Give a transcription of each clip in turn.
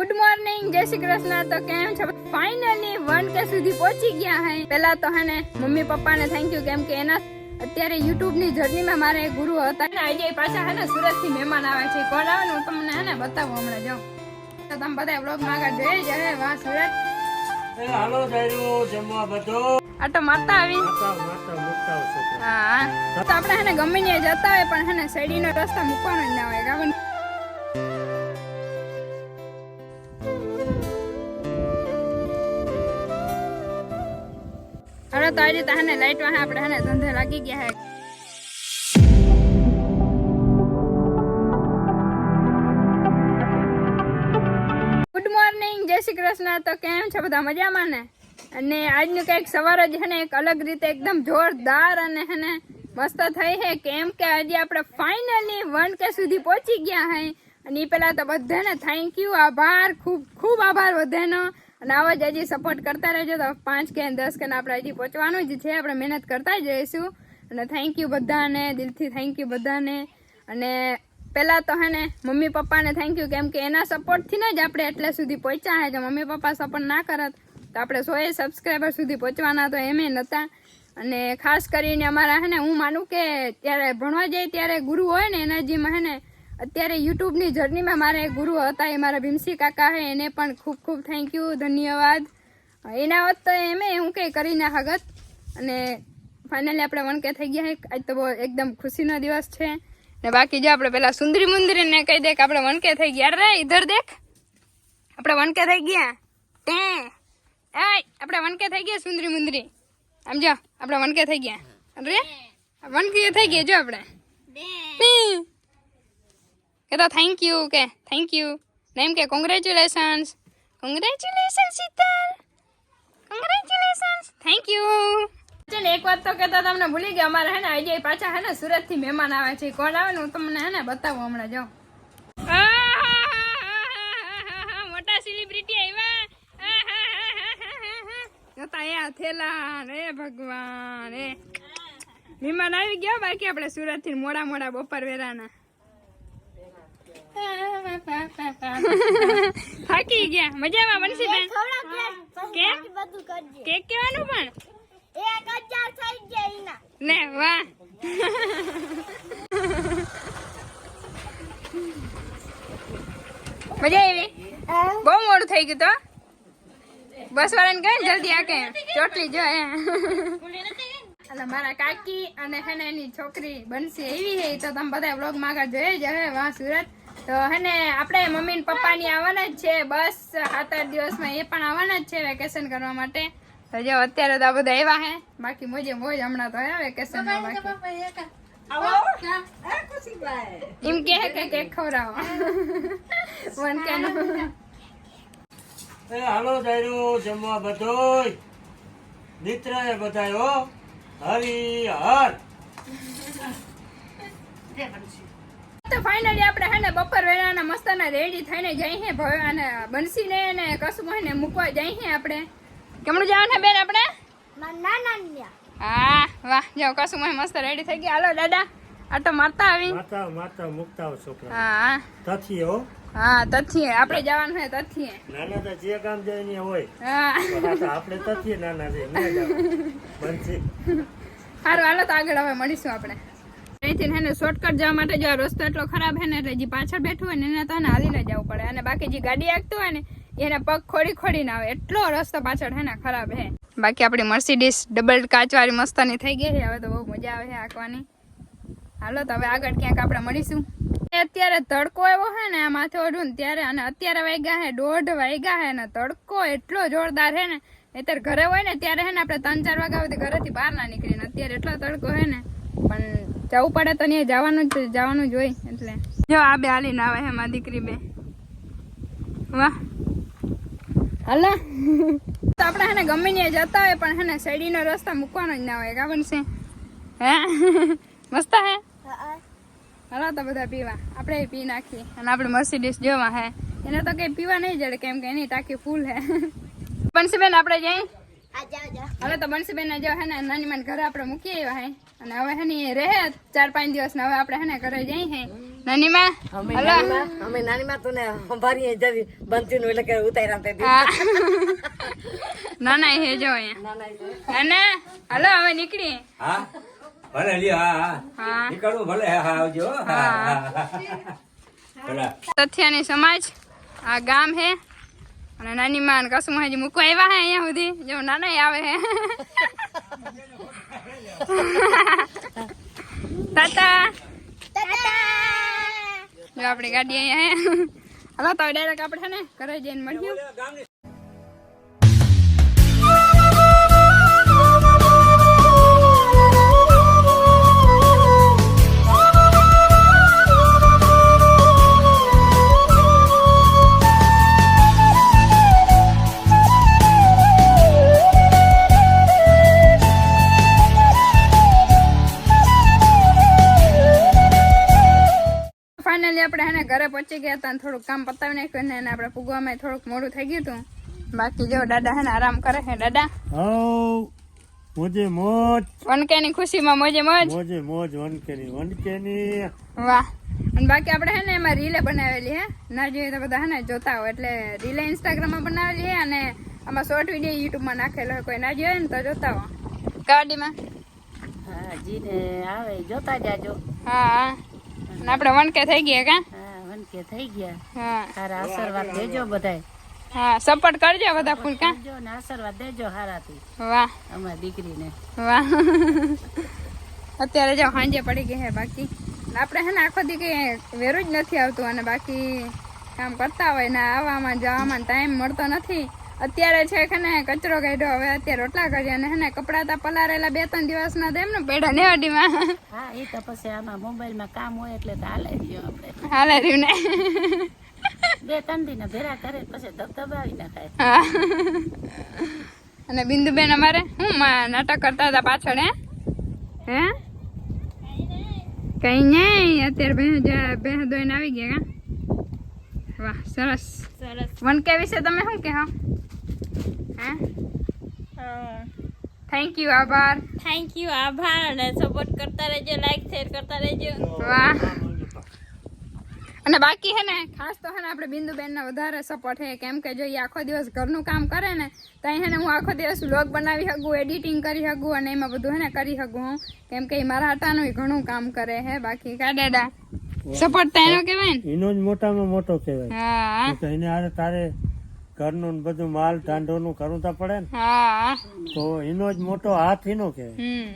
Good morning, जय श्री कृष्ण। तो केम छो? फाइनली 1K સુધી પહોંચી ગયા હે। પહેલા તો હે ને મમ્મી પપ્પા ને થેન્ક યુ, કેમ કે એના અત્યારે યુટ્યુબ ની જર્ની માં મારે ગુરુ હતા ને આજે પાછા હે ને સુરત થી મહેમાન આવે છે। કોણ આવે ને હું તમને હે ને બતાવું હમણાં જાઉં તો તમે બધા વ્લોગ માં આગળ જોઈ જાય। વાહ સુરત એ હાલો જાયરો જમવા બધો આટો મારતા આવી માતા મુકતા છોકરા। હા તો આપણે હે ને ગમે ત્યાં જતા હોય પણ હે ને શેરડીનો રસ્તો મૂકવાનો જ ના હોય ગાવન। अरे तो आज तहने लाइट वहां આપણે હને ધંધે લાગી ગયા હે। ગુડ મોર્નિંગ, જય શ્રી કૃષ્ણ। તો કેમ છો બધા? મજામાં ને? અને આજનું કઈક સવાર જ હે ને એક અલગ રીતે એકદમ જોરદાર અને હે ને મસ્ત થઈ હે, કેમ કે આજે આપણે ફાઇનલી 1K સુધી પહોંચી ગયા હે। અને એ પહેલા તો બધાને થેન્ક યુ, આભાર, ખૂબ ખૂબ આભાર બધાનો। અને આવો જ હજી સપોર્ટ કરતા રહેજો તો 5K અને 10K ને આપણે હજી પહોંચવાનું જ છે। આપણે મહેનત કરતા જ રહીશું અને થેન્ક યુ બધાને, દિલથી થેન્ક યુ બધાને। અને પહેલાં તો હે ને મમ્મી પપ્પાને થેન્ક યુ, કેમ કે એના સપોર્ટથી જ આપણે એટલે સુધી પહોંચ્યા હે। જો મમ્મી પપ્પા સપોર્ટ ના કરત તો આપણે 100 સબસ્ક્રાઈબર સુધી પહોંચવાના તો એમ નહોતા। અને ખાસ કરીને અમારા હે ને હું માનું કે ત્યારે ભણવા જાય ત્યારે ગુરુ હોય ને એનર્જીમાં હે ને અત્યારે યુટ્યુબની જર્નીમાં મારે ગુરુ હતા એ મારા ભીમસી કાકા હે, એને પણ ખૂબ ખૂબ થેન્ક યુ, ધન્યવાદ। એના હોત તો એમે હું કંઈ કરી ના હગત। અને ફાઇનલી આપણે 1K થઈ ગયા હે। આજ તો બહુ એકદમ ખુશીનો દિવસ છે ને બાકી જો આપણે પેલા સુંદરી મુંદરીને કહી દે કે આપણે 1K થઈ ગયા। અરે ઇધર દેખ, આપણે 1K થઈ ગયા। તે આપણે 1K થઈ ગયા સુંદરી મુંદરી, આમ જો આપણે 1K થઈ ગયા। અરે 1K થઈ ગયા જો આપણે કે તો થેન્ક યુ, કે થેન્ક યુ નેમ કે congratulations, congratulations Sheetal, congratulations, thank you. ચલ એક વાત તો કહેતા તમને ભૂલી ગયા, અમારે હે ને આજે પાછા હે ને સુરત થી મહેમાન આવે છે। કોણ આવે ને હું તમને હે ને બતાવું હમણાં જાઉં। મોટા સેલિબ્રિટી આવ્યા જોતા એ થેલા રે ભગવાન એ મહેમાન આવી ગયા। બાકી આપણે સુરત થી મોડા મોડા બપોર વેરાના થાકી ગયા। મજામાં બનશી બેન? કેક કેવાનું પણ ને વાહ મજા આવી? બહુ મોડું થઈ ગયું તો બસ વાળાને કહે જલ્દી આ કે ચોટલી જો મારા કાકી અને હે ને એની છોકરી બનશી એવી હે તો તમે બધા વ્લોગ માં આગળ જોઈ જ હે। વાહ સુરત તો હે ને આપણે મમ્મી ને પપ્પા ની આવવાના જ છે, બસ 7-8 દિવસમાં એ પણ આવવાના જ છે વેકેશન કરવા માટે। તો જો અત્યારે તો આ બધા આવ્યા હે, બાકી મોજે મોજ હમણાં તો હે વેકેશન માં। બાકી એમ કે કે કેક ખવડાવો 1K નો। એ હાલો જાયરો જમવા બધોય મિત્રએ બધાય હો હરી હર। તો ફાઇનલી આપણે હે ને બપોર વેળાના મસ્તના રેડી થઈને જઈ હે ભવે અને બંસીને ને કસુભાઈ ને મૂકવા જઈ હે આપણે। કેમનું જવાનું હે બેન આપણે? હા વાહ જો કસુભાઈ મસ્ત રેડી થઈ ગયા। હાલો દાદા આટો મારતા આવી માતા મુકતા છોકરા। હા તથીએ હો, હા તથીએ આપણે જવાનું હે તથીએ। નાના તો જે કામ જાય ને હોય હા તો આપણે તથીએ નાના છે ને જાવ બનશે। સારું હાલો તો આગળ હવે મળીશું આપણે। અહીંથી હે ને શોર્ટકટ જવા માટે જો રસ્તો એટલો ખરાબ હે ને એટલે જે પાછળ બેઠું હોય ને એને તો હાલીને જવું પડે અને બાકી જે ગાડી આગતું હોય ને એને પગ ખોડી ના આવે, એટલો રસ્તો પાછળ હે ને ખરાબ હે। બાકી આપણી મર્સિડીઝ ડબલ કાચવાળી મસ્તાની થઈ ગઈ છે, હવે તો બહુ મજા આવે છે આંકવાની। હાલો તો હવે આગળ ક્યાંક આપણે મળીશું। અત્યારે તડકો એવો હે ને આ માથે ઓઢું ને ત્યારે, અને અત્યારે વાગ્યા હે 1:30 વાગ્યા હે ને તડકો એટલો જોરદાર હે ને। અત્યારે ઘરે હોય ને ત્યારે હે ને આપણે 3-4 વાગ્યા સુધી ઘરેથી બહાર ના નીકળીને, અત્યારે એટલો તડકો હે ને પણ જવું પડે તો ત્યાં જવાનું જ હોય એટલે જો આ બે હાલીને આવે હે મારી દીકરી બે। વાહ હાલો તો આપણે હે ને ગમે ત્યાં જતા હોય પણ હે ને શેરડીનો રસ્તો મૂકવાનો જ ના હોય ગાવન છે હે મસ્ત હે। હાલો તો બધા પીવા, આપણે પી નાખીએ અને આપણે મર્સિડીઝ જોવા હે એને તો કઈ પીવા નહીં જડે કેમ કે એની ટાંકી ફૂલ હે। બંસીબેન આપણે જઈ હવે તો બંસીબેન જો હે ને નાની માન ઘરે આપણે મૂકી આવ્યા હે અને હવે હે ને રહે 4-5 દિવસ ને હવે આપણે હે ને ઘરે જઈ હે નાની માં અમે હલો નાની માં તું ને ભારી જવી બનતી નું એટલે કે ઉતાર્યા તે હા ના ના હે જો અહીંયા ના હલો હવે નીકળી હા ભલે લ્યો હા હા નીકળવું ભલે હા આવજો હા ભલે તથ્યાની સમાજ આ ગામ હે અને નાની માં કસુમ હજી મૂકવા આવ્યા હે અહીંયા સુધી જો નાના આવે હે તાતા જો આપણી ગાડી અહીંયા હે હલો તો ડાયરેક્ટ આપણે છે ને ઘરે જઈને મળ્યું ફાઇનલી આપણે હે ઘરે પહોંચી ગયા હતા અને થોડુંક કામ પતાવી નાખ્યું ને આપણે પૂગવામાં થોડુંક મોડું થઈ ગયું હતું બાકી જો દાદા હે ને આરામ કરે છે દાદા હાઉ મોજે મોજ વનકેની ખુશીમાં મોજે મોજ મોજે મોજ વનકેની વાહ અને બાકી આપણે હે ને એમાં રીલે બનાવેલી હે ના જોઈએ તો બધા હે ને જોતા હોય એટલે રીલે ઇન્સ્ટાગ્રામમાં બનાવેલી હે અને આમાં શોર્ટ વિડીયો યુટ્યુબમાં નાખેલો હોય કોઈ ના જોઈએ ને તો જોતા હો ગાડીમાં હા જી ને આવે જોતા જાજો હા અને આપણે વનકે થઈ ગયા કા હા વનકે થઈ ગયા હા તારા આશીર્વાદ દેજો બધાય હા સપોર્ટ કરજો બધા ફૂલ કા દેજો ને આશીર્વાદ દેજો હારાથી વાહ અમારી દીકરીને વાહ અત્યારે જો સાંજે પડી ગઈ હે બાકી આપણે હે ને આખો દી કઈ વેરું જ નથી આવતું અને બાકી કામ કરતા હોય ને આવવામાં જવામાં ટાઈમ મળતો નથી અત્યારે છે કે ને કચરો કાઢ્યો હવે અત્યારે રોટલા કર્યા અને હે ને કપડા તા પલારેલા 2-3 દિવસના તેમ ને પેડા નેવાડીમાં હા એ તો પછી આમાં મોબાઈલમાં કામ હોય એટલે તો હાલે રહ્યો આપણે હાલે રહ્યું ને 2-3 દિન ભેરા કરે પછી ધબધબાવી નાખાય હા અને બિંદુબેન અમારે હું નાટક કરતા હતા પાછળ હે કઈ નહીં અત્યારે ભેં દોઈને આવી ગયા કા વાહ સરસ સરસ વનકે વિશે તમે શું કહો હે થેન્ક યુ આભાર અને સપોર્ટ કરતા રહેજો લાઈક શેર કરતા રહેજો વાહ અને બાકી હે ને ખાસ તો હે ને આપણે બિંદુબેન ને વધારે સપોર્ટ હે કેમ કે જો એ આખો દિવસ ઘરનું કામ કરે ને તો હે ને હું આખો દિવસ વ્લોગ બનાવી શકું એડિટિંગ કરી શકું અને એમાં બધું હે ને કરી શકું હું કેમ કે મારા હાટાનું ઘણું કામ કરે હે બાકી કા દાદા સપોર્ટ તો એનો કહેવાય ને એનો જ મોટામાં મોટો કહેવાય હા તો એને આરે તારે ઘરનું ને બધું માલ ઢાંઢોનું કરવું તો પડે ને હા તો એનો જ મોટો હાથ એનો કહેવાય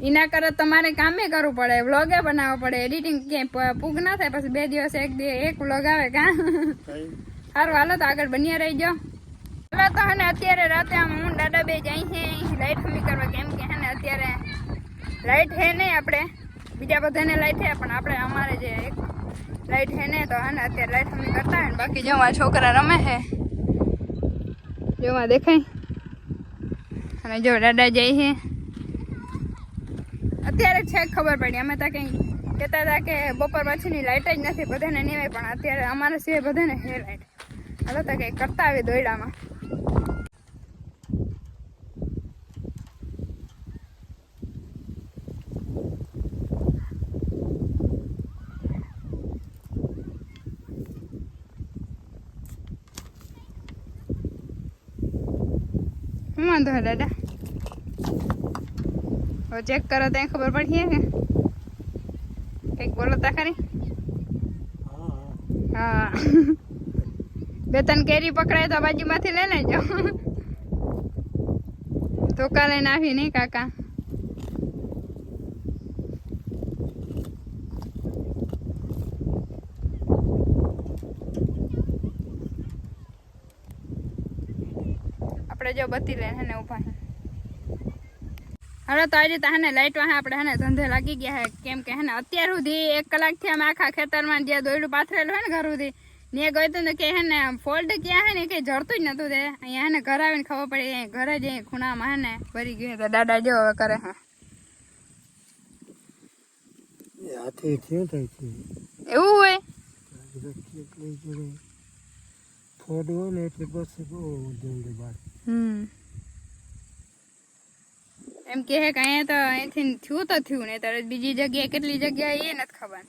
એના કરે તમારે કામે કરવું પડે વ્લોગે બનાવવો પડે એડિટિંગ ક્યાંય પૂગ ના થાય પછી 2 દિવસ એક વ્લોગ આવે કા સારું હાલો તો આગળ બન્યા રહી જાઓ હાલો તો હે ને અત્યારે રાતે આમ હું દાદા બે જાય છે લાઈટ હમી કરવા કેમ કે હે ને અત્યારે લાઈટ હે નહીં આપણે બીજા બધાને લાઈટ હે પણ આપણે અમારે જે એક લાઈટ હે ને તો હે ને અત્યારે લાઈટ હમી કરતા હોય ને બાકી જો આ છોકરા રમે છે જોવા દેખાય અને જો દાદા જાય છે અત્યારે છે ખબર પડી અમે તો કઈ કહેતા હતા કે બપોર પછીની લાઈટ જ નથી બધાને નિવાય પણ અત્યારે અમારા સિવાય બધાને હે લાઈટ હાલો તો કઈ કરતા આવી દોયડામાં શું વાંધો હે દાદા ચેક કરો ત્યાં ખબર પડી કે કઈક બોલો તા ખરી હા 2-3 કેરી પકડાય તો બાજુમાંથી લઈ લેજો ધોકા લઈને આવી નહીં કાકા આપણે જો બત્તી લઈને હે ને ઉભા હવે તો આજે તો હે ને લાઈટ વાહે આપણે હે ને ધંધે લાગી ગયા હે કેમ કે હે ને અત્યાર સુધી 1 કલાકથી અમે આખા ખેતરમાં જ્યાં દોયડું પાથરેલું હોય ને ઘર સુધી ને ગયું હતું ને કે હે ને ફોલ્ટ ક્યાં હે ને કઈ જડતું જ નતું તે અહીંયા હે ને ઘર આવીને ખબર પડી ઘરે જ ખૂણામાં હે ને ભરી ગયું તો દાદા જો હવે કરે હા હાથે થયું થાય છે એવું હોય ફોડ હોય ને એટલે બસ બહુ જલ્દી બાર એમ કે અહીંયા તો અહીંથી થયું તો થયું ને ત્યારે બીજી જગ્યાએ કેટલી જગ્યાએ એ નથી ખબર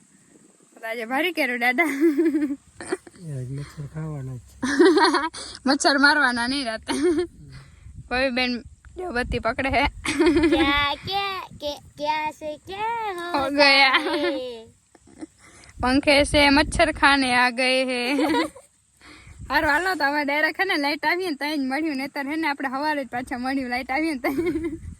આજે ભારી કર્યું દાદા મચ્છર ખાવાના જ મચ્છર મારવાના નહીં રાતે ભાઈ બેન જો બત્તી પકડે હે क्या से क्या हो गया पंखे से मच्छर खाने आ गए હે હારું હાલો તો હવે ડાયરેક્ટ હે ને લાઈટ આવી ને ત્યાં જ મળ્યું નહીતર હે ને આપણે સવારે જ પાછા મળ્યું લાઈટ આવી ને ત્યાં